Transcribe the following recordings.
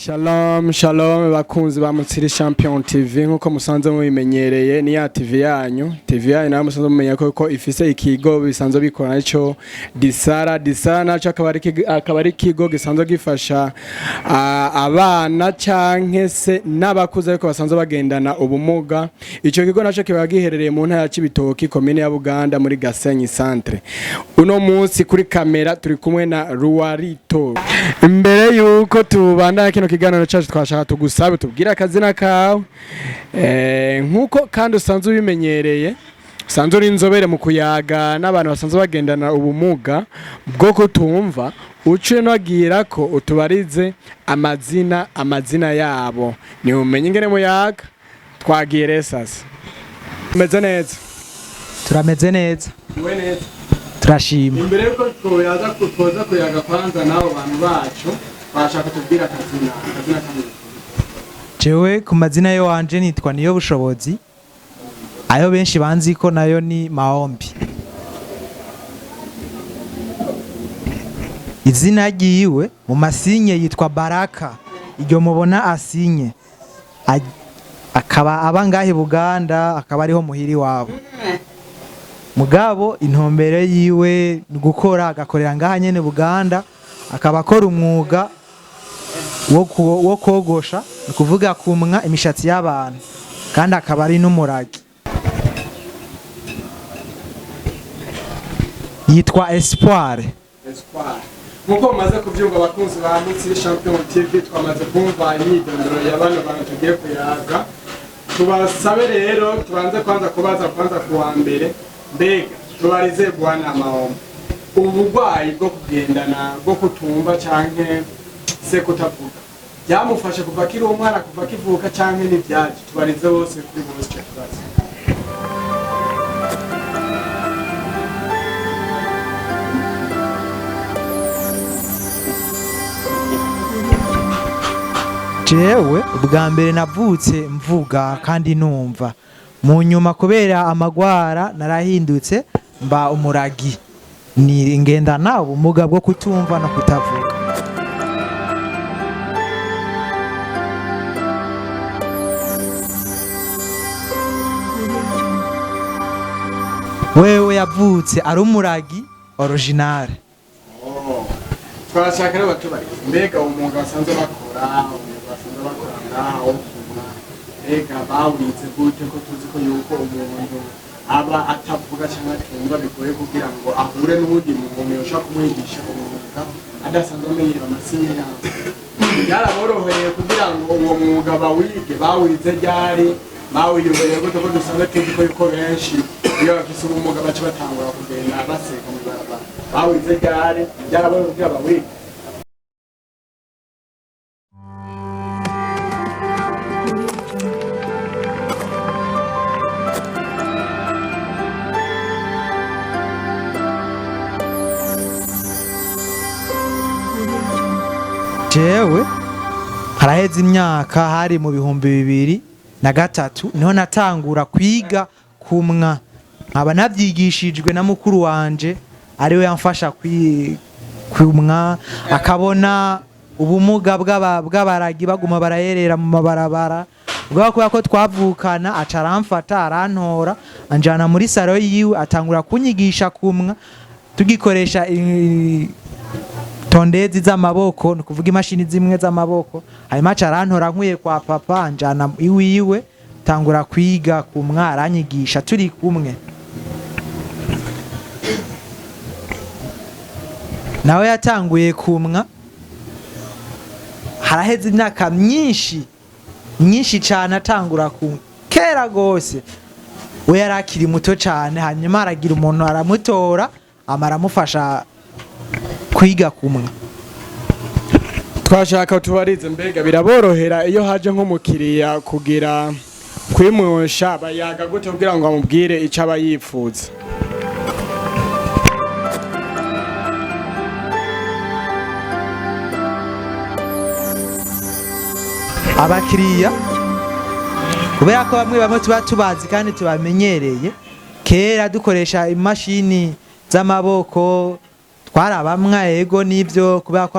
Shalom shalom bakunzi ba Mutsiri Champion TV nkuko musanzwe mubimenyereye ni ya TV yanyu nayo musanzwe mumenya ko ifise ikigo bisanzwe bikora ico Disara naco akaba ari ikigo gisanzwe gifasha abana canke se n'abakuze ariko basanzwe bagendana ubumuga. Ico kigo naco kiba giherereye mu ntara ya Cibitoki komine ya Buganda muri Gasenyi Centre. Uno munsi kuri kamera turi kumwe na Ruwarito. Imbere yuko tubandana kino kiganiro cyacu twashaka tugusabe tubwira akazina kawe nkuko kandi usanzwe ubimenyereye usanzwe uri inzobere mu kuyaga n'abantu basanzwe bagendana ubumuga bwo kutumva uciye nagira ko utubarize amazina yabo ni umenye ingene muyaga twagiye resasa meze neza turameze neza we neza turashima imbere yuko twoza kuyaga kwanza nabo bantu bacu bashaka tubwira akazina kamwe. Jewe ku mazina yo wanje nitwa Niyo Bushobozi, ayo benshi banzi ko nayo ni Maombi. Izina ryiwe mu masinye yitwa Baraka, iryo mubona asinye akaba abangahe Buganda, akaba ariho muhiri wabo. Mugabo intombere yiwe gukora agakorera ngaha nyene Buganda, akaba akora umwuga wo kogosha, ni kuvuga kumwa imishatsi y'abantu, kandi akaba ari n'umuragi. Yitwa Espoir. Nkuko mumaze kuvyumva abakunzi ba Mutsiri Champion TV, twamaze kumva imyidondoro y'abantu tugiye kuyaga. Tubasabe rero tubanze kwanza kuwa mbere, mbega tubarize Bwana Maombi, ubugwayi bwo kugendana bwo kutumva canke se kutavuga byamufashe kuva kiri umwana kuva kivuka canke n'ivyaje tubarize bose kuri bose cyaturaze. Jewe ubwa mbere navutse mvuga kandi numva, mu nyuma kubera amagwara narahindutse mba umuragi, ni ngendana ubumuga bwo kutumva no kutavuga. Wewe yavutse ari umuragi original. Twashaka rero batubari mbega umwuga basanzwe bakora ngaho mbega bawize gute ko tuzi ko yuko umuntu aba atavuga cyangwa atumva bigoye kugira ngo ahure n'ubundi muntu yoshaka kumwigisha umwuga adasanzwe amenyera amasinye yawo. Byaraboroheye kugira ngo uwo mwuga bawize ryari bawiyobeye gute ko dusanzwe tuzi ko yuko benshi iyo bafise ubumuga baca batangura kugenda baseka mu barabara bawize ryari byaraboroheye kugira bawige. Jewe haraheze imyaka hari mu 2003 niho natangura kwiga kumwa, nkaba navyigishijwe na mukuru wanje ariwe yamfasha kumwa, akabona ubumuga bw'abaragi baguma barayerera mu mabarabara, ubwo ko twavukana aca aramfata arantora anjana muri saro yiwe atangura kunyigisha kumwa tugikoresha tondezi z'amaboko, ni kuvuga imashini zimwe z'amaboko. Hanyuma arantora nkwiye kwa papa anjana iwiwe tangura kwiga kumwa, aranyigisha turi kumwe. Nawe yatanguye kumwa haraheze imyaka myinshi cyane atangura kumwa kera gose. We yarakiri muto cyane, hanyuma aragira umuntu aramutora amaramufasha kwiga kumwa. Twashaka tubarize mbega biraborohera iyo haje nk'umukiriya kugira kwimwosha bayaga gute kugira ngo amubwire ico aba yifuza? Abakiriya kubera ko bamwe tuba tubazi kandi tubamenyereye, kera dukoresha imashini z'amaboko twarabamwa ego nivyo kubera ko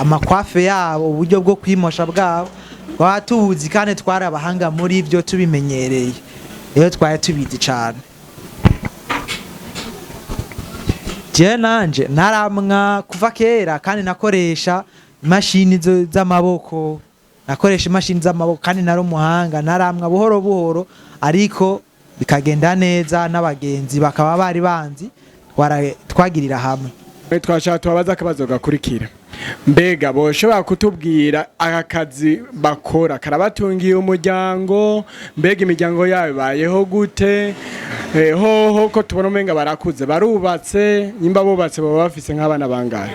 amakwafe yabo uburyo bwo kwimosha bwabo baba tubuzi kandi twari abahanga muri ibyo tubimenyereye rero twari tubizi cyane. Je nanje naramwa kuva kera kandi nakoresha imashini z'amaboko kandi nari umuhanga naramwa buhoro buhoro ariko bikagenda neza n'abagenzi bakaba bari banzi twagirira hamwe. Twashaka tubabaza akabazo gakurikira, mbega boshobora kutubwira aka kazi bakora karabatungiye umuryango, mbega imiryango yabo bayeho gute? Hoho ko tubona umenga barakuze barubatse, nyimba bubatse baba bafise nk'abana bangahe?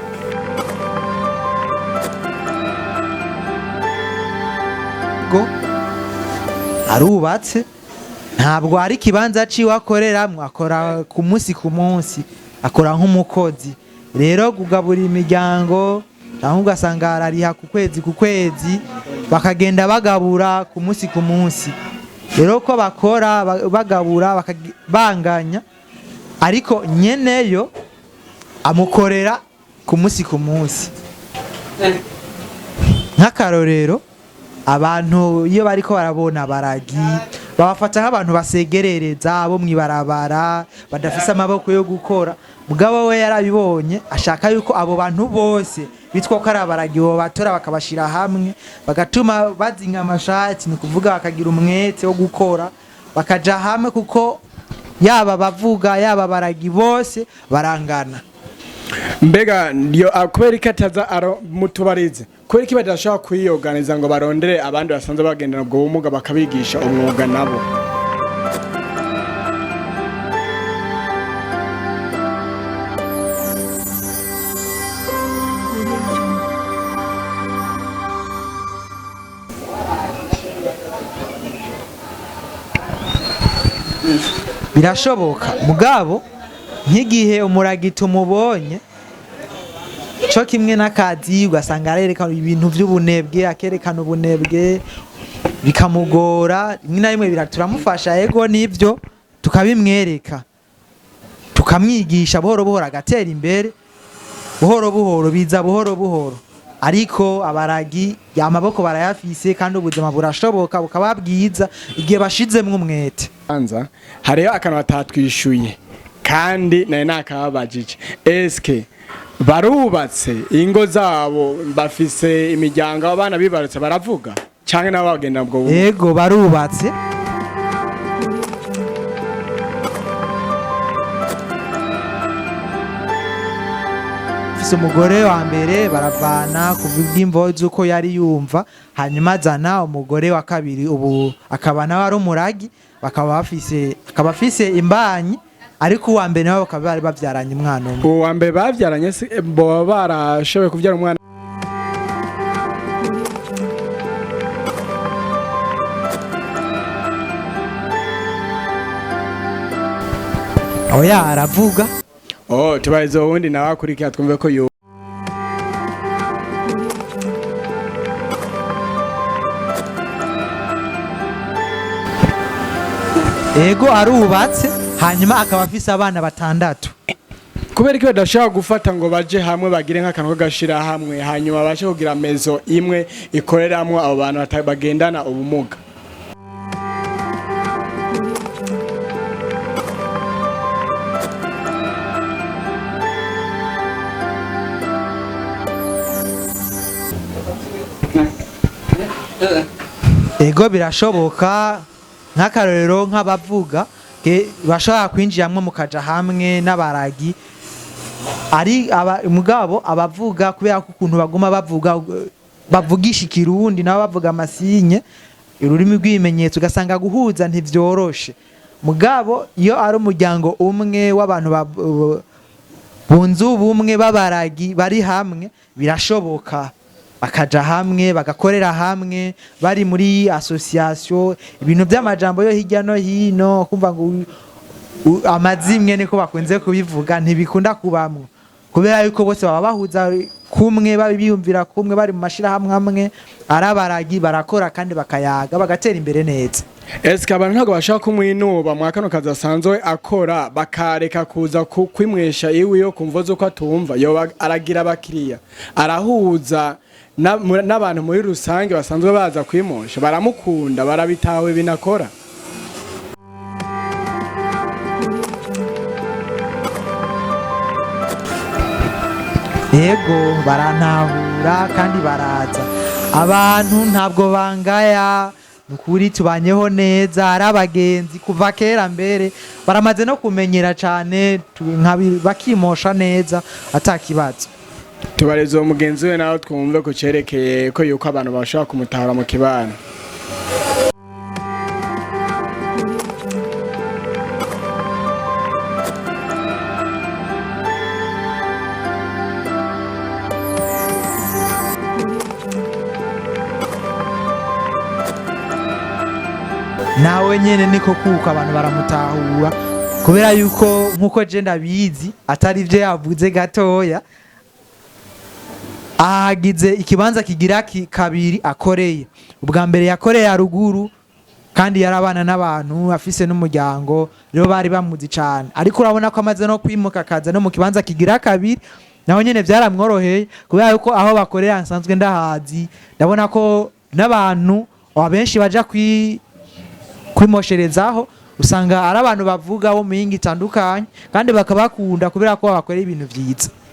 Go arubatse ntabwo ari kibanza ciwe akoreramwe, akora ku munsi akora nk'umukozi rero kugaburira imiryango cyangwa ugasanga arariha ku kwezi bakagenda bagabura ku munsi rero ko bakora bagabura banganya ariko nyeneyo amukorera ku munsi nk'akarorero abantu iyo bariko barabona baragi babafata nk'abantu basegerereza abo mwibarabara badafise amaboko yo gukora, mugabo we yarabibonye ashaka yuko abo bantu bose bitwa ko ari abaragi bo batora bakabashira hamwe bagatuma bazinga amashati ni kuvuga bakagira umwete wo gukora bakaja hamwe kuko yaba bavuga yaba baragi bose barangana. Mbega yo kubera ikataza mutubarize kubera iki badashaka kwiyoganiza ngo barondere abandi basanze bagendana ubwo bumuga bakabigisha umwuga nabo? Birashoboka mugabo nk'igihe umuragi tumubonye cyo kimwe n'akazi ugasanga arerekana ibintu by'ubunebwe akerekana ubunebwe bikamugora rimwe na rimwe turamufasha yego nibyo tukabimwereka tukamwigisha buhoro buhoro agatera imbere buhoro buhoro biza buhoro buhoro ariko abaragi amaboko barayafise kandi ubuzima burashoboka bukaba bwiza igihe bashizemwe umwete. Anza hariyo akantu batatwishuye kandi naye nakababajije, eske barubatse ingo zabo bafise imiryango abana bibarutse baravuga canke nabo bagenda ubwo bumuga? Yego barubatse fise umugore wa mbere baravana kuvuga imvozo uko yari yumva hanyuma azana umugore wa kabiri ubu akaba nawe ari umuragi bakaba bafise imbanyi ariko uwa mbere nabo bakaba bari bavyaranye umwana umwe. Uwa mbere bavyaranye bo barashoboye kuvyara umwana? Oya aravuga. Tubarize uwundi nawe akurikira twumve ko yo. Ego arubatse hanyuma akaba afise abana 6. Kubera ko badashaka gufata ngo baje hamwe bagire nk'akantu gashira hamwe hanyuma bashe kugira mezo imwe ikoreramwe abo bantu bagendana ubumuga? Ego birashoboka nk'akarorero nk'abavuga bashaka kwinjiramwe mukaja hamwe n'abaragi ari mugabo abavuga kubera ko ukuntu baguma bavugisha ikirundi nabo bavuga amasinye ururimi rw'ibimenyetso ugasanga guhuza ntivyoroshe, mugabo iyo ari umuryango umwe w'abantu bunze ubumwe b'abaragi bari hamwe birashoboka bakaja hamwe bagakorera hamwe bari muri association ibintu by'amajambo yo hirya no hino kumva ngo amazimwe niko bakunze kubivuga ntibikunda kubamwe kubera yuko bose baba bahuza kumwe babiyumvira kumwe bari mu mashirahamwe amwe arabaragi barakora kandi bakayaga bagatera imbere neza. Eske abantu ntabwo bashaka kumwinuba mwa kano kazi asanzwe akora bakareka kuza kwimwesha iwe yo kumva zo ko atumva yo aragira abakiriya arahuza n'abantu muri rusange basanzwe baza kwimosha baramukunda barabitawe binakora. Yego barantahura kandi baraza abantu ntabwo bangaya nukuri tubanyeho neza ari abagenzi kuva kera mbere baramaze no kumenyera cyane bakimosha neza atakibazo. Tubareze uwo mugenzi we nawe twumve ko cerekeye ko yuko abantu bashaka kumutahura mu kibano. Nawe nyene niko kuko abantu baramutahura kubera yuko nkuko je ndabizi atari ivyo yavuze gatoya ahagize ikibanza kigira kabiri akoreye. Ubwa mbere yakoreye aruguru kandi yarabana n'abantu afise n'umuryango rero bari bamuzi cyane, ariko urabona ko amaze no kwimuka akaza no mu kibanza kigira kabiri naho nyene vyaramworoheye kubera yuko aho bakorera nsanzwe ndahazi ndabona ko n'abantu abenshi baja kwimosherezaho usanga ari abantu bavuga bo mu yingi itandukanye kandi bakabakunda kubera ko bakorera ibintu vyiza.